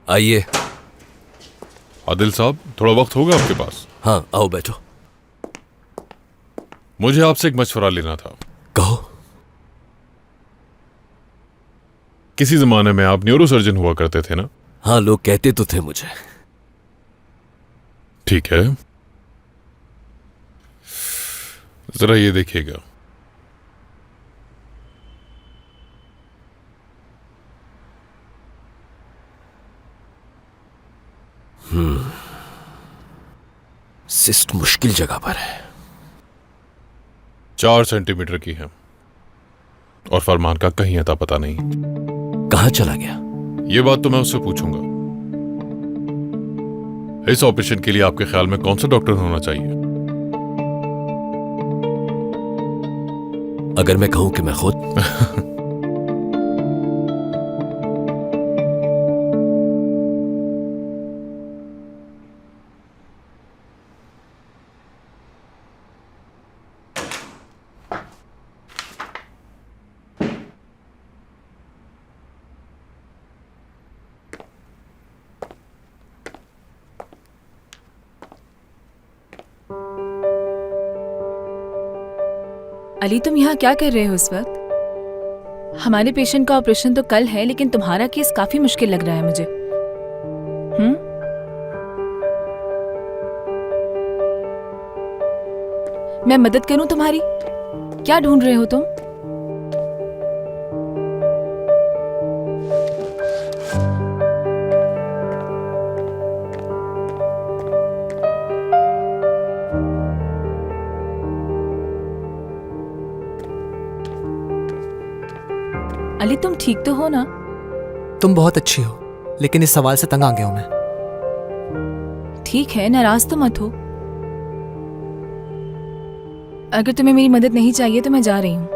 आइए। आदिल साहब, थोड़ा वक्त होगा आपके पास? हाँ, आओ बैठो। मुझे आपसे एक मशवरा लेना था। कहो। किसी जमाने में आप न्यूरोसर्जन हुआ करते थे ना? हाँ, लोग कहते तो थे मुझे। ठीक है, जरा ये देखिएगा। सिस्ट मुश्किल जगह पर है। 4 सेंटीमीटर की है और फरमान का कहीं अता पता नहीं। कहाँ चला गया? ये बात तो मैं उससे पूछूंगा। इस ऑपरेशन के लिए आपके ख्याल में कौन सा डॉक्टर होना चाहिए? अगर मैं कहूं कि मैं खुद अली, तुम यहाँ क्या कर रहे हो इस वक्त? हमारे पेशेंट का ऑपरेशन तो कल है, लेकिन तुम्हारा केस काफी मुश्किल लग रहा है मुझे। मैं मदद करूं तुम्हारी? क्या ढूंढ रहे हो तुम? अली, तुम ठीक तो हो ना? तुम बहुत अच्छी हो, लेकिन इस सवाल से तंग आ गया हूं मैं। ठीक है, नाराज तो मत हो। अगर तुम्हें मेरी मदद नहीं चाहिए तो मैं जा रही हूँ।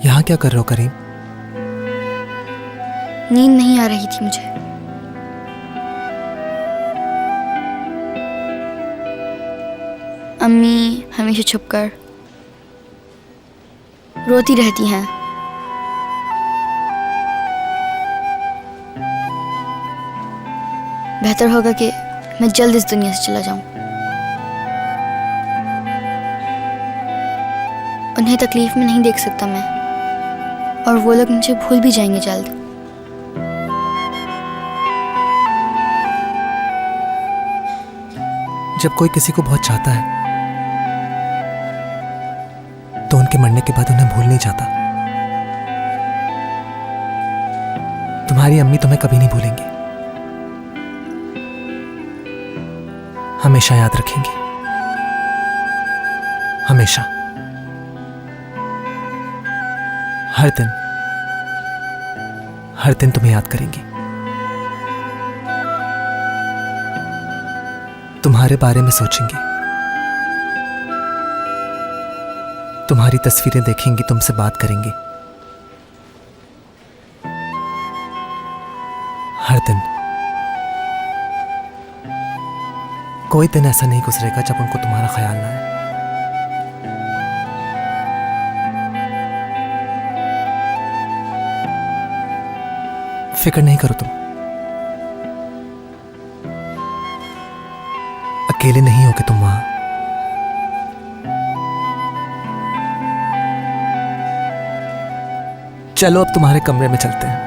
यहाँ क्या कर रहे हो करीम? नींद नहीं आ रही थी मुझे। अम्मी हमेशा छुपकर रोती रहती हैं। बेहतर होगा कि मैं जल्द इस दुनिया से चला जाऊं। उन्हें तकलीफ में नहीं देख सकता मैं, और वो लोग मुझे भूल भी जाएंगे जल्द। जब कोई किसी को बहुत चाहता है तो उन्हें के मरने के बाद उन्हें भूल नहीं जाता। तुम्हारी अम्मी तुम्हें कभी नहीं भूलेंगी, हमेशा याद रखेंगी, हमेशा, हर दिन तुम्हें याद करेंगी। तुम्हारे बारे में सोचेंगी, तुम्हारी तस्वीरें देखेंगी, तुमसे बात करेंगी। हर दिन। कोई दिन ऐसा नहीं गुजरेगा जब उनको तुम्हारा ख्याल ना आए। फिक्र नहीं करो तुम, अकेले नहीं होगे तुम वहां। चलो अब तुम्हारे कमरे में चलते हैं।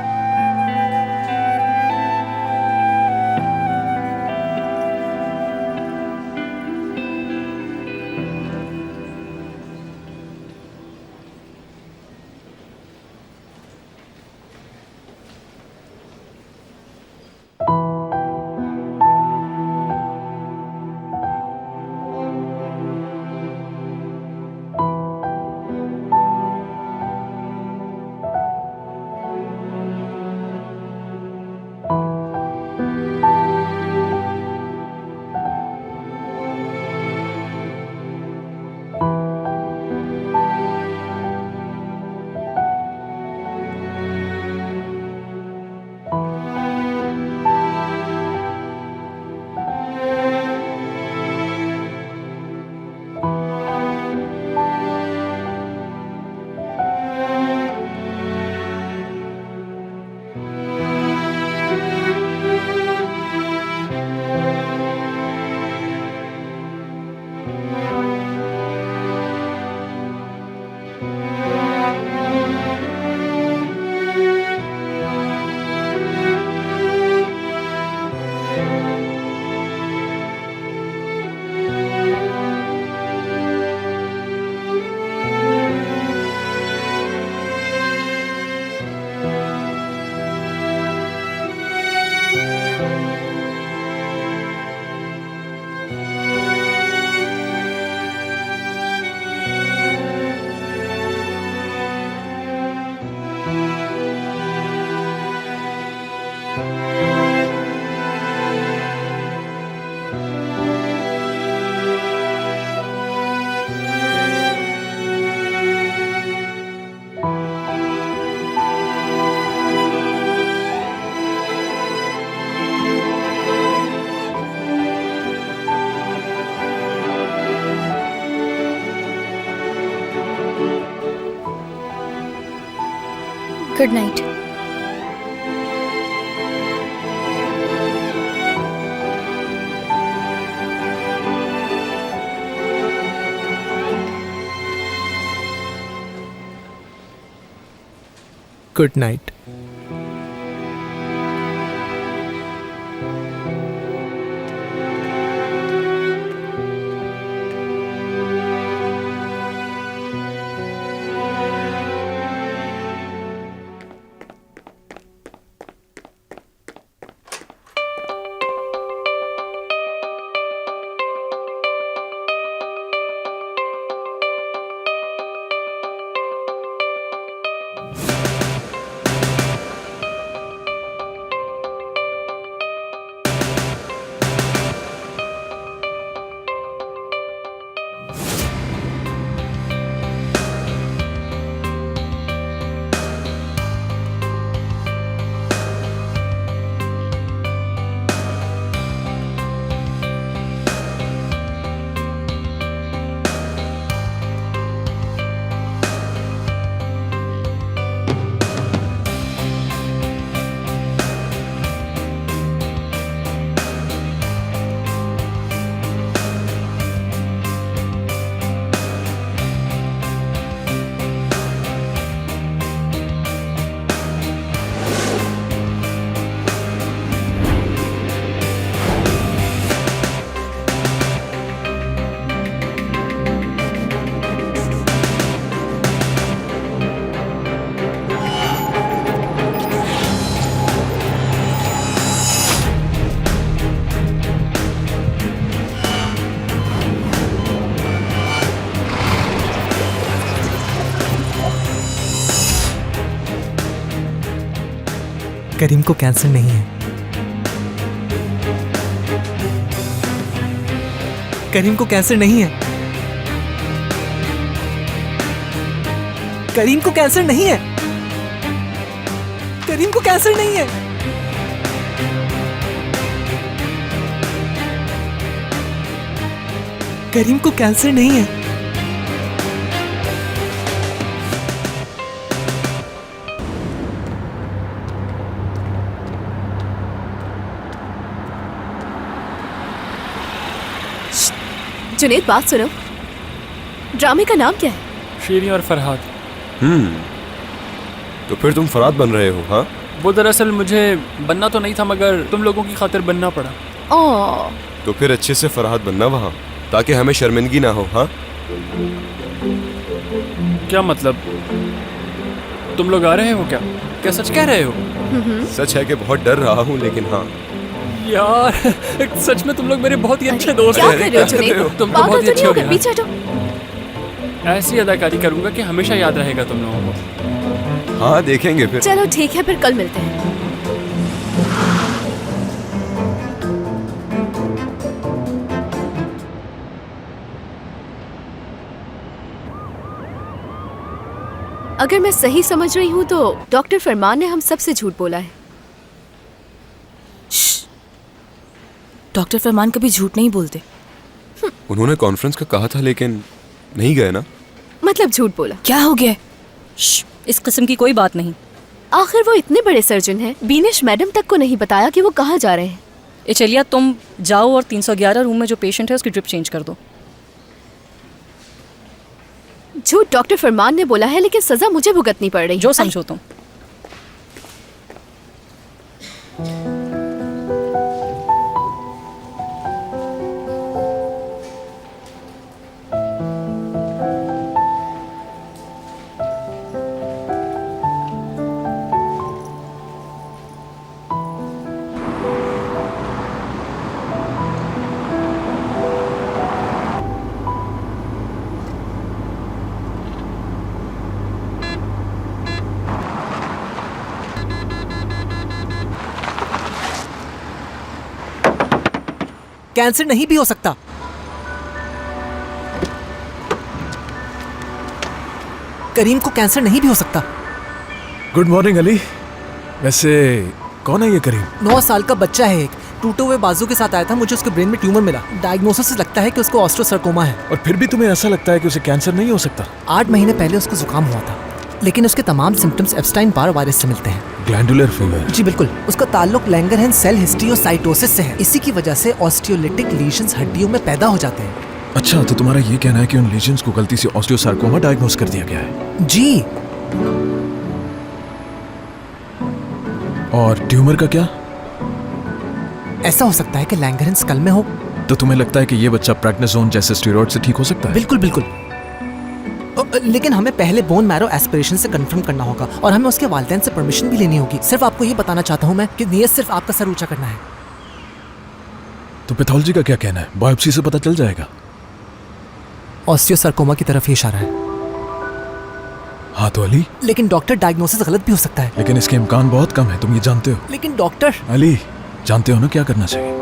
Good night. Good night. Karim को कैंसर नहीं है। करीम को कैंसर नहीं है। करीम को कैंसर नहीं है। करीम को कैंसर नहीं है। करीम को कैंसर नहीं है। जुनेद, बात सुनो। ड्रामे का नाम क्या है? शीरी और फरहाद। तो फिर तुम फरहाद बन रहे हो? हाँ, वो दरअसल मुझे बनना तो नहीं था, मगर तुम लोगों की खातिर बनना पड़ा। ओह, तो फिर अच्छे से फरहाद बनना वहाँ, ताकि हमें शर्मिंदगी ना हो। हाँ, क्या मतलब? तुम लोग आ रहे हो क्या? क्या सच कह रहे हो? सच है कि बहुत डर रहा हूँ, लेकिन हाँ। यार सच में तुम लोग मेरे बहुत ही अच्छे दोस्त क्या हैं। कर रहे हो जुनेद? तुम तो पागल बहुत ही तो अच्छे नहीं हो हो गए? गए। पीछे हटो। ऐसी अदाकारी करूंगा कि हमेशा याद रहेगा तुम लोगों को। हाँ, देखेंगे फिर। चलो ठीक है, फिर कल मिलते हैं। अगर मैं सही समझ रही हूँ तो डॉक्टर फरमान ने हम सबसे झूठ बोला है। डॉक्टर फरमान कभी झूठ नहीं बोलते। उन्होंने कॉन्फ्रेंस का कहा था, लेकिन नहीं गए ना। मतलब झूठ बोला। क्या हो गया? इस किस्म की कोई बात नहीं। आखिर वो इतने बड़े सर्जन हैं, बीनिश मैडम तक को नहीं बताया कि वो कहाँ जा रहे हैं। चलिए तुम जाओ और 311 रूम में जो पेशेंट है उसकी ड्रिप चेंज कर दो। झूठ डॉक्टर फरमान ने बोला है, लेकिन सजा मुझे भुगतनी पड़ रही है। जो समझो तुम। कैंसर नहीं भी हो सकता। करीम को कैंसर नहीं भी हो सकता। Good morning Ali. वैसे कौन है ये करीम? 9 साल का बच्चा है एक। टूटे हुए बाजू के साथ आया था। मुझे उसके ब्रेन में ट्यूमर मिला। डायग्नोसिस से लगता है कि उसको ऑस्टियोसार्कोमा है। और फिर भी तुम्हें ऐसा लगता है कि उसे कैंसर नहीं हो सकता? 8 महीने पहले उसको जुकाम हुआ था, लेकिन उसके तमाम सिम्टम्स एप्स्टाइन बार वायरस से मिलते हैं। Glandular fever? जी बिल्कुल। उसका ताल्लुक लैंगरहैंस सेल हिस्टियोसाइटोसिस से है। इसी की वजह से ऑस्टियोलिटिक लीशंस हड्डियों में पैदा हो जाते हैं। अच्छा, तो तुम्हारा ये कहना है कि उन लीजन्स को गलती से ऑस्टियोसार्कोमा डायग्नोस कर दिया गया है? जी। और ट्यूमर का क्या? ऐसा हो सकता है कि लैंगरहैंस स्कल में हो। तो तुम्हें लगता है कि ये बच्चा प्रेडनिसोन जैसे स्टेरॉइड से ठीक हो सकता है? बिल्कुल बिल्कुल। लेकिन हमें पहले बोन मैरो एस्पिरेशन से कंफर्म करना होगा और हमें उसके वालिदैन से परमिशन भी लेनी होगी। सिर्फ आपको ये बताना चाहता हूँ मैं कि नियत सिर्फ आपका सर ऊंचा करना है। तो पैथोलॉजी का क्या कहना है? बायोप्सी से पता चल जाएगा। ऑस्टियोसार्कोमा की तरफ ही इशारा है। हाँ तो अली, लेकिन डॉक्टर डायग्नोसिस गलत भी हो सकता है। लेकिन इसके इम्कान बहुत कम है, तुम ये जानते हो। लेकिन डॉक्टर अली, जानते हो ना क्या करना चाहिए?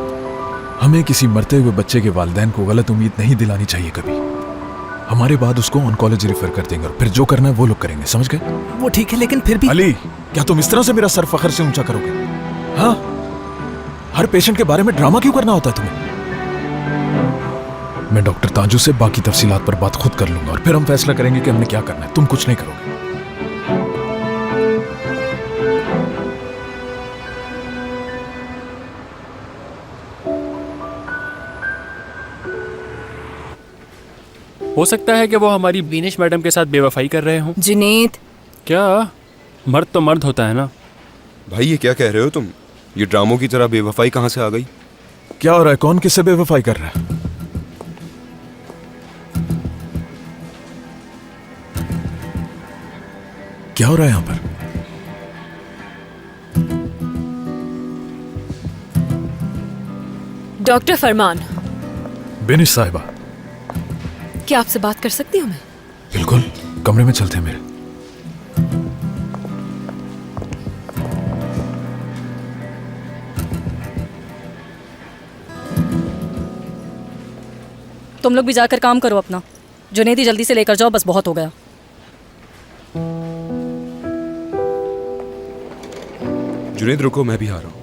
हमें किसी मरते हुए बच्चे के वालिदैन को गलत उम्मीद नहीं दिलानी चाहिए कभी। हमारे बाद उसको ऑन्कोलॉजी रेफर कर देंगे और फिर जो करना है वो लोग करेंगे, समझ गए? वो ठीक है, लेकिन फिर भी। अली, क्या तुम इस तरह से मेरा सर फखर से ऊंचा करोगे? हाँ, हर पेशेंट के बारे में ड्रामा क्यों करना होता है तुम्हें? मैं डॉक्टर ताजू से बाकी तफसीलात पर बात खुद कर लूंगा और फिर हम फैसला करेंगे कि हमने क्या करना है। तुम कुछ नहीं करोगे। हो सकता है कि वो हमारी बीनिश मैडम के साथ बेवफाई कर रहे हों। जुनेद, क्या? मर्द तो मर्द होता है ना। भाई, ये क्या कह रहे हो तुम? ये ड्रामों की तरह बेवफाई कहाँ से आ गई? क्या हो रहा है? कौन किससे बेवफाई कर रहा है? क्या हो रहा है यहाँ पर? डॉक्टर फरमान, बेनिश साहिबा। क्या आपसे बात कर सकती हूँ मैं? बिल्कुल, कमरे में चलते हैं मेरे। तुम लोग भी जाकर काम करो अपना। जुनेदी जल्दी से लेकर जाओ, बस बहुत हो गया। जुनेद रुको, मैं भी आ रहा हूँ।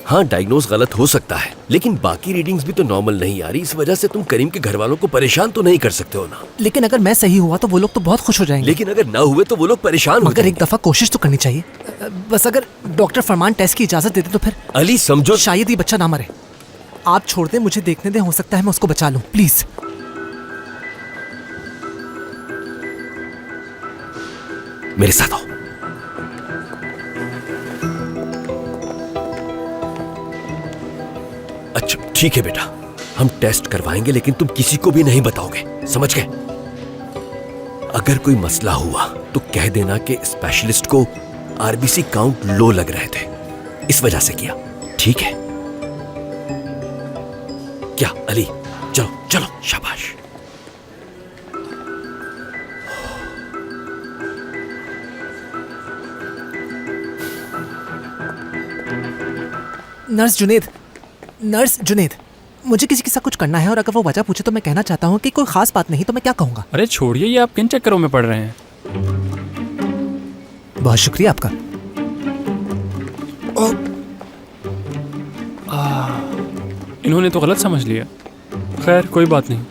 हाँ, डायग्नोज गलत हो सकता है, लेकिन बाकी रीडिंग्स भी तो नॉर्मल नहीं आ रही। इस वजह से तुम करीम के घर वालों को परेशान तो नहीं कर सकते हो ना। लेकिन अगर मैं सही हुआ तो वो लोग तो बहुत खुश हो जाएंगे। लेकिन अगर ना हुए तो वो लोग परेशान हो मगर एक जाएंगे। दफा कोशिश तो करनी चाहिए। बस अगर डॉक्टर फरमान टेस्ट की इजाजत देते तो फिर अली समझो, शायद ये बच्चा ना मरे। आप छोड़ दें, मुझे देखने दें, हो सकता है मैं उसको बचा लूं, प्लीज। मेरे साथ आओ। अच्छा ठीक है बेटा, हम टेस्ट करवाएंगे, लेकिन तुम किसी को भी नहीं बताओगे, समझ गए? अगर कोई मसला हुआ तो कह देना कि स्पेशलिस्ट को आरबीसी काउंट लो लग रहे थे, इस वजह से किया, ठीक है? क्या अली, चलो चलो, शाबाश। नर्स जुनेद, मुझे किसी के साथ कुछ करना है और अगर वो वजह पूछे तो मैं कहना चाहता हूँ कि कोई खास बात नहीं, तो मैं क्या कहूँगा? अरे छोड़िए, ये आप किन चक्करों में पड़ रहे हैं? बहुत शुक्रिया आपका। इन्होंने तो गलत समझ लिया। खैर कोई बात नहीं।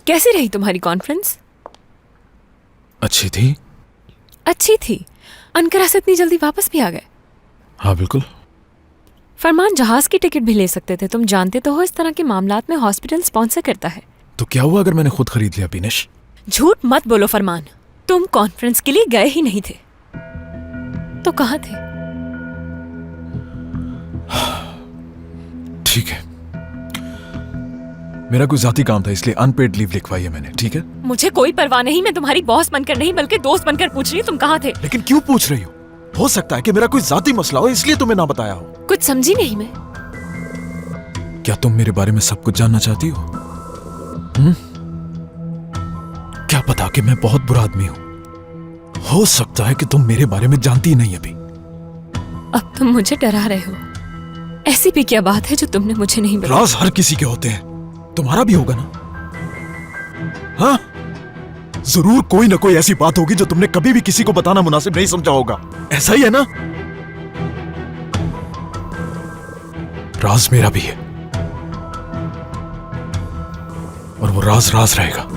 कैसी रही तुम्हारी कॉन्फ्रेंस? अच्छी थी। अच्छी थी। अनकरा से इतनी जल्दी वापस भी आ गए? हाँ बिल्कुल। फरमान जहाज की टिकट भी ले सकते थे। तुम जानते तो हो इस तरह के मामलात में हॉस्पिटल स्पॉन्सर करता है। तो क्या हुआ अगर मैंने खुद खरीद लिया बिनेश? झूठ मत बोलो फरमान, तुम कॉन्फ्रेंस के लिए गए ही नहीं थे। तो कहाँ थे? ठीक है, मेरा कोई जाती काम था इसलिए अनपेड लीव लिखवाई है मैंने, ठीक है? मुझे कोई परवाह नहीं, मैं तुम्हारी बॉस बनकर नहीं बल्कि दोस्त बनकर पूछ रही हूँ तुम कहाँ थे। लेकिन क्यों पूछ रही हो सकता है कि मेरा कोई जाती मसला हो इसलिए तुम्हें ना बताया हो। कुछ समझी नहीं मैं। क्या तुम मेरे बारे में सब कुछ जानना चाहती हो? क्या पता कि मैं बहुत बुरा आदमी हूं। हो सकता है कि तुम मेरे बारे में जानती ही नहीं अभी। अब तुम मुझे डरा रहे हो। ऐसी भी क्या बात है जो तुमने मुझे नहीं बताया? राज हर किसी के होते हैं, तुम्हारा भी होगा ना? हाँ, जरूर कोई ना कोई ऐसी बात होगी जो तुमने कभी भी किसी को बताना मुनासिब नहीं समझा होगा। ऐसा ही है ना? राज मेरा भी है और वो राज राज रहेगा।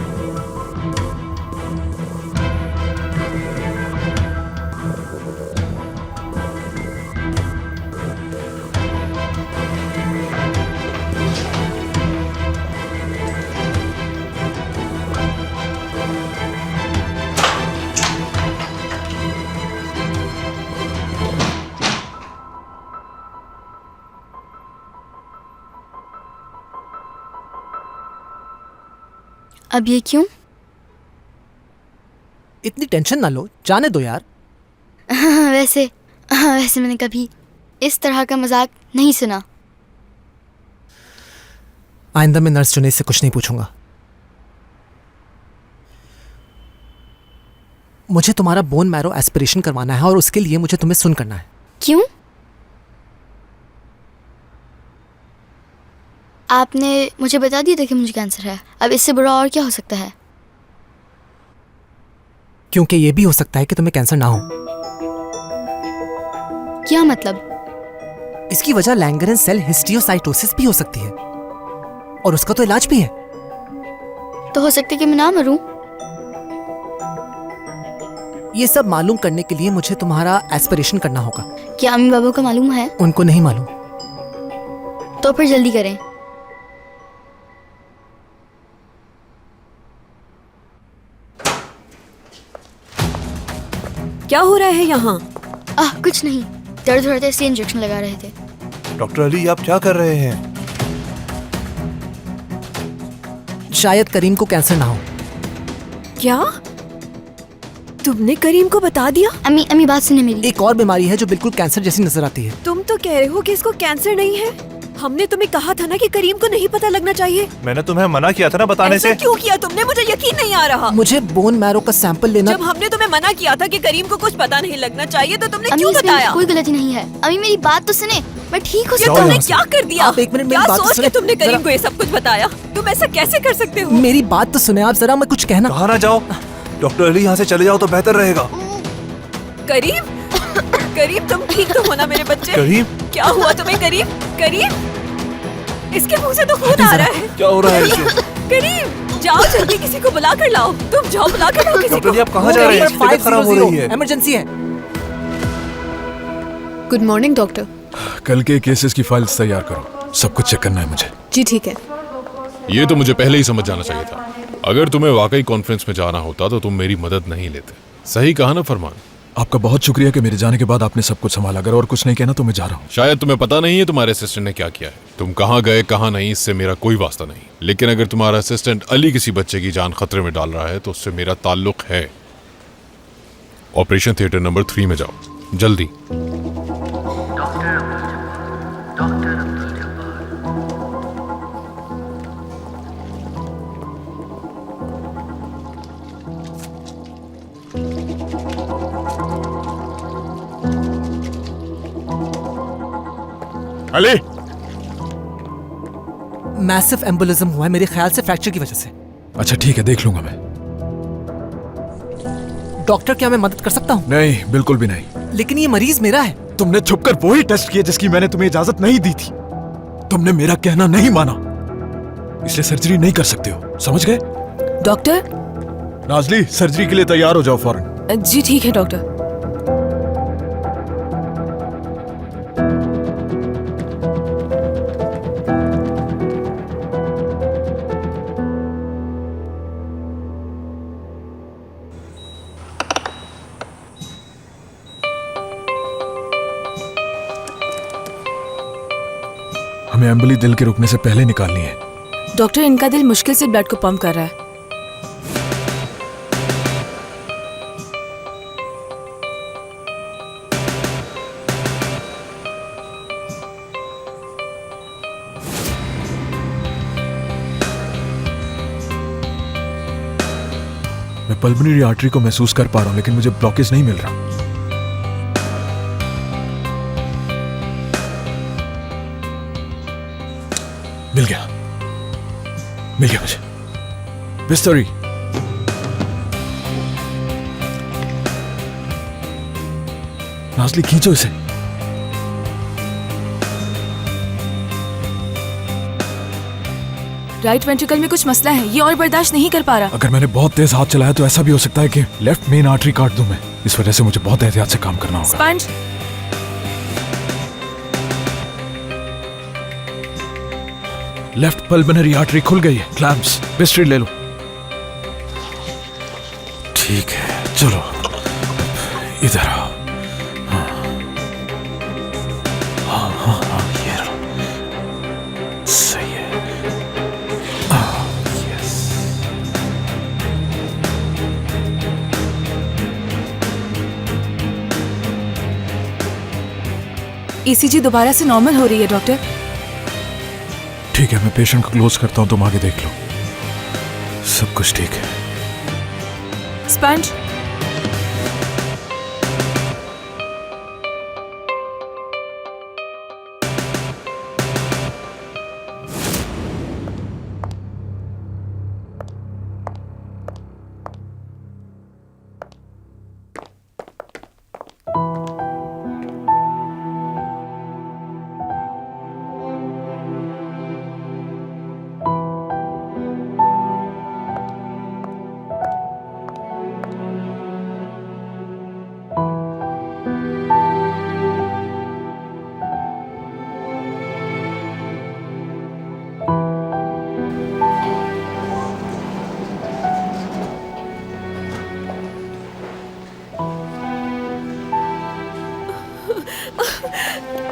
अब ये क्यों? इतनी टेंशन ना लो, जाने दो यार। वैसे मैंने कभी इस तरह का मजाक नहीं सुना। आइंदा मैं नर्स जुनेद से कुछ नहीं पूछूंगा। मुझे तुम्हारा बोन मैरो एस्पिरेशन करवाना है और उसके लिए मुझे तुम्हें सुन करना है। क्यों? आपने मुझे बता दिया था कि मुझे कैंसर है। अब इससे बुरा और क्या हो सकता है? क्योंकि ये भी हो सकता है कि तुम्हें कैंसर ना हो। क्या मतलब? इसकी वजह लैंगरन सेल हिस्टियोसाइटोसिस भी हो सकती है और उसका तो इलाज भी है। तो हो सकता है कि मैं ना मरूं। ये सब मालूम करने के लिए मुझे तुम्हारा एस्पिरेशन करना होगा। क्या अम्मी बाबू को मालूम है? उनको नहीं मालूम। तो फिर जल्दी करें। क्या हो रहा है यहाँ? कुछ नहीं, दर्द हो रहा था इसलिए इंजेक्शन लगा रहे थे। डॉक्टर अली, आप क्या कर रहे हैं? शायद करीम को कैंसर ना हो। क्या तुमने करीम को बता दिया? अम्मी बात सुने मेरी। एक और बीमारी है जो बिल्कुल कैंसर जैसी नजर आती है। तुम तो कह रहे हो कि इसको कैंसर नहीं है। हमने तुम्हें कहा था ना कि करीम को नहीं पता लगना चाहिए। मैंने तुम्हें मना किया था ना बताने से। क्यों किया तुमने? मुझे यकीन नहीं आ रहा। मुझे बोन मैरो का सैंपल लेना। जब हमने तुम्हें मना किया था कि करीम को कुछ पता नहीं लगना चाहिए तो तुमने अम्मी क्यों इसमें बताया? कोई गलती नहीं है। अम्मी मेरी बात तो सुने, मैं ठीक हो ये सकता तुमने हूँ। क्या कर दिया? आप एक मिनट मेरी क्या बात तो सोच सुने। के तुमने करीम जरा- को ये सब कुछ बताया? तुम ऐसा कैसे कर सकते हो? मेरी बात तो सुने आप जरा, मैं कुछ कहना। कहाँ ना जाओ, डॉक्टर अली यहाँ से चले जाओ तो बेहतर रहेगा। करीम, करीम तुम ठीक तो हो ना मेरे बच्चे? करीम, क्या हुआ तुम्हें करीम? करीम, इसके मुंह से तो खून आ रहा है। क्या हो रहा है इसे? करीम, जाओ जल्दी किसी को बुला कर लाओ। तुम जाओ बुला कर लाओ किसी डॉक्टर जी को। आप कहाँ जा रहे हैं? इसकी तबीयत खराब हो रही है। इमरजेंसी है। Good morning doctor. कल के केसेस की फाइल्स तैयार करो, सब कुछ चेक करना है मुझे। जी ठीक है। ये तो मुझे पहले ही समझ जाना चाहिए था। अगर तुम्हें वाकई कॉन्फ्रेंस में जाना होता तो तुम मेरी मदद नहीं लेते। सही कहा ना फरमान? आपका बहुत शुक्रिया कि मेरे जाने के बाद आपने सब कुछ संभाला। अगर और कुछ नहीं कहना तो मैं जा रहा हूँ। शायद तुम्हें पता नहीं है तुम्हारे असिस्टेंट ने क्या किया है। तुम कहाँ गए कहाँ नहीं इससे मेरा कोई वास्ता नहीं, लेकिन अगर तुम्हारा असिस्टेंट अली किसी बच्चे की जान खतरे में डाल रहा है तो उससे मेरा ताल्लुक है। ऑपरेशन थिएटर नंबर 3 में जाओ जल्दी। अली, मैसिव एम्बोलिज्म हुआ है मेरे ख्याल से फ्रैक्चर की वजह से। अच्छा ठीक है, देख लूंगा मैं। डॉक्टर क्या मैं मदद कर सकता हूँ? नहीं, बिल्कुल भी नहीं। लेकिन ये मरीज मेरा है। तुमने छुपकर वो ही टेस्ट किए जिसकी मैंने तुम्हें इजाजत नहीं दी थी। तुमने मेरा कहना नहीं माना, इसलिए सर्जरी नहीं कर सकते हो, समझ गए? डॉक्टर। नाजली, सर्जरी के लिए तैयार हो जाओ फौरन। जी ठीक है डॉक्टर। हमें एम्बुली दिल के रुकने से पहले निकालनी है। डॉक्टर, इनका दिल मुश्किल से ब्लड को पंप कर रहा है। मैं पल्मोनरी आर्टरी को महसूस कर पा रहा हूं, लेकिन मुझे ब्लॉकेज नहीं मिल रहा। मिल गया मुझे। बिस्तरी। नाजली, खींचो इसे। राइट वेंट्रिकल में कुछ मसला है, ये और बर्दाश्त नहीं कर पा रहा। अगर मैंने बहुत तेज हाथ चलाया तो ऐसा भी हो सकता है कि लेफ्ट मेन आर्टरी काट दूं मैं। इस वजह से मुझे बहुत एहतियात से काम करना होगा। स्पंज। लेफ्ट पल्मोनरी आर्टरी खुल गई है। क्लैंप्स, बिस्ट्री ले लो। ठीक है, चलो इधर आओ। हाँ, ये लो। सही है। यस। ईसीजी दोबारा से नॉर्मल हो रही है डॉक्टर। ठीक है, मैं पेशेंट को क्लोज करता हूं, तुम आगे देख लो। सब कुछ ठीक है। स्पंज।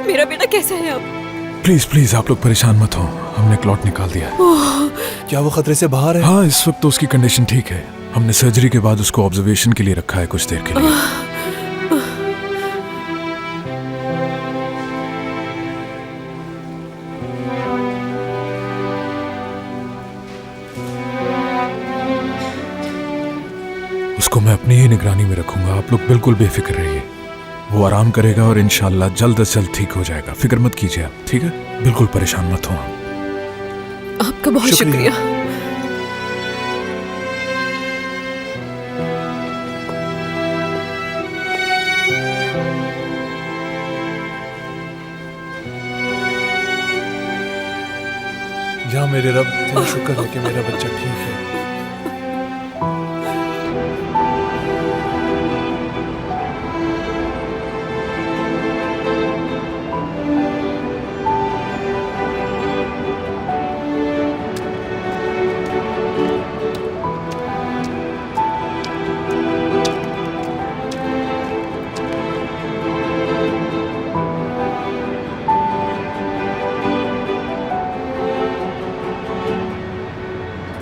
मेरा बेटा कैसा है अब? प्लीज प्लीज आप लोग परेशान मत हो, हमने क्लॉट निकाल दिया है। क्या वो खतरे से बाहर है? हाँ, इस वक्त तो उसकी कंडीशन ठीक है। हमने सर्जरी के बाद उसको ऑब्जर्वेशन के लिए रखा है कुछ देर के लिए। उसको मैं अपनी ही निगरानी में रखूंगा, आप लोग बिल्कुल बेफिक्र रहिए। वो आराम करेगा और इंशाल्लाह जल्द से जल्द ठीक हो जाएगा। फिक्र मत कीजिए आप, ठीक है? बिल्कुल परेशान मत हो आप। आपका बहुत शुक्रिया। या मेरे रब, तेरा शुक्र है कि मेरा बच्चा ठीक है।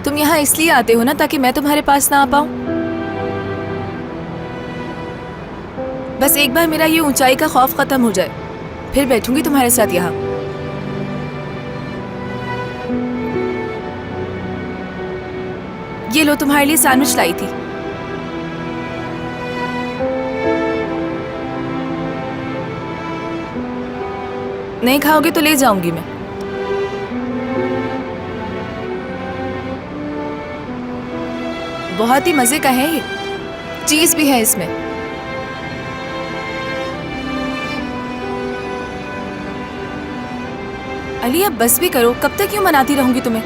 तुम यहाँ इसलिए आते हो ना ताकि मैं तुम्हारे पास ना आ पाऊं? बस एक बार मेरा ये ऊंचाई का खौफ खत्म हो जाए, फिर बैठूंगी तुम्हारे साथ यहाँ। ये लो, तुम्हारे लिए सैंडविच लाई थी। नहीं खाओगे तो ले जाऊंगी मैं। बहुत ही मजे का है ये, चीज भी है इसमें। अली अब बस भी करो, कब तक क्यों मनाती रहूंगी तुम्हें?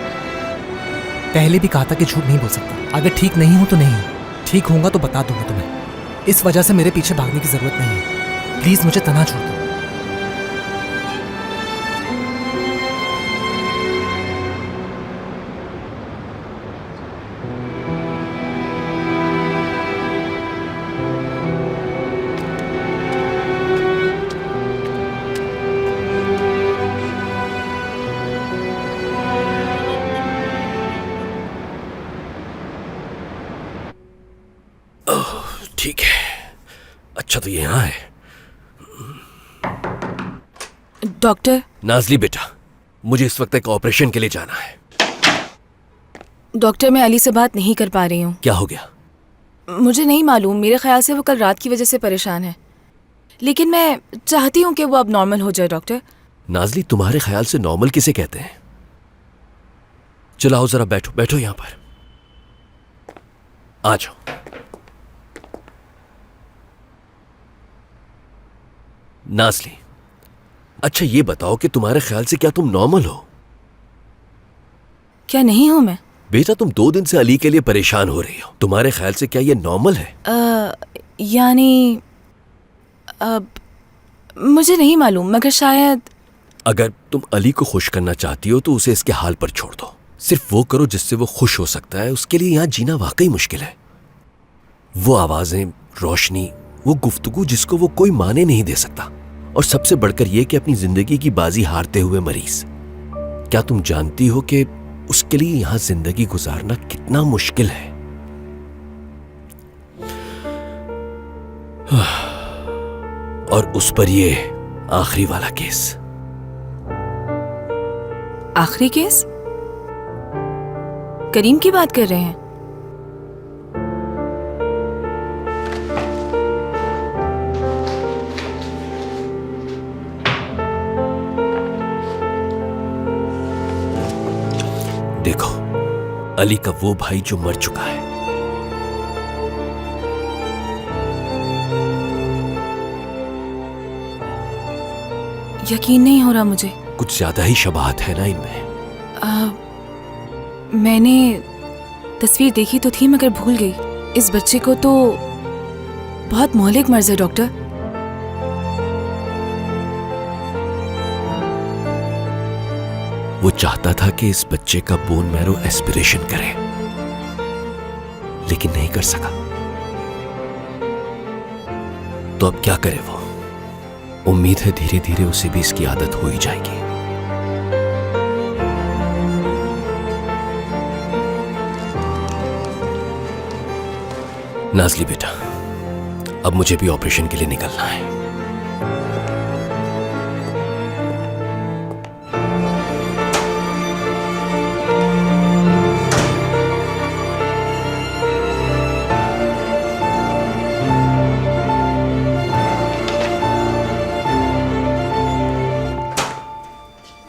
पहले भी कहा था कि झूठ नहीं बोल सकता। अगर ठीक नहीं हो तो नहीं हो, ठीक होगा तो बता दूंगा तुम्हें। इस वजह से मेरे पीछे भागने की जरूरत नहीं है। प्लीज मुझे तन्हा छोड़ दो। ठीक है, अच्छा तो ये यहाँ है। डॉक्टर। नाजली बेटा, मुझे इस वक्त एक ऑपरेशन के लिए जाना है। डॉक्टर, मैं अली से बात नहीं कर पा रही हूँ। क्या हो गया? मुझे नहीं मालूम, मेरे ख्याल से वो कल रात की वजह से परेशान है, लेकिन मैं चाहती हूँ कि वो अब नॉर्मल हो जाए। डॉक्टर। नाजली, तुम्हारे ख्याल से नॉर्मल किसे कहते हैं? चलो आओ जरा बैठो, बैठो यहाँ पर, आ जाओ। नाजली, अच्छा ये बताओ कि तुम्हारे ख्याल से क्या तुम नॉर्मल हो? क्या नहीं हूं मैं? बेटा, तुम 2 दिन से अली के लिए परेशान हो रही हो, तुम्हारे ख्याल से क्या ये नॉर्मल है? यानी मुझे नहीं मालूम, मगर शायद। अगर तुम अली को खुश करना चाहती हो तो उसे इसके हाल पर छोड़ दो। सिर्फ वो करो जिससे वो खुश हो सकता है। उसके लिए यहाँ जीना वाकई मुश्किल है। वो आवाजें, रोशनी, वो गुफ्तगू जिसको वो कोई माने नहीं दे सकता, और सबसे बढ़कर यह कि अपनी जिंदगी की बाजी हारते हुए मरीज। क्या तुम जानती हो कि उसके लिए यहां जिंदगी गुजारना कितना मुश्किल है? और उस पर ये आखिरी वाला केस। आखिरी केस? करीम की बात कर रहे हैं? देखो, अली का वो भाई जो मर चुका है। यकीन नहीं हो रहा मुझे। कुछ ज्यादा ही शबाहत है ना इनमें। मैंने तस्वीर देखी तो थी मगर भूल गई। इस बच्चे को तो बहुत मौलिक मर्ज है डॉक्टर। वो चाहता था कि इस बच्चे का बोन मैरो एस्पिरेशन करे, लेकिन नहीं कर सका। तो अब क्या करे वो? उम्मीद है धीरे धीरे उसे भी इसकी आदत हो ही जाएगी। नाजली बेटा, अब मुझे भी ऑपरेशन के लिए निकलना है।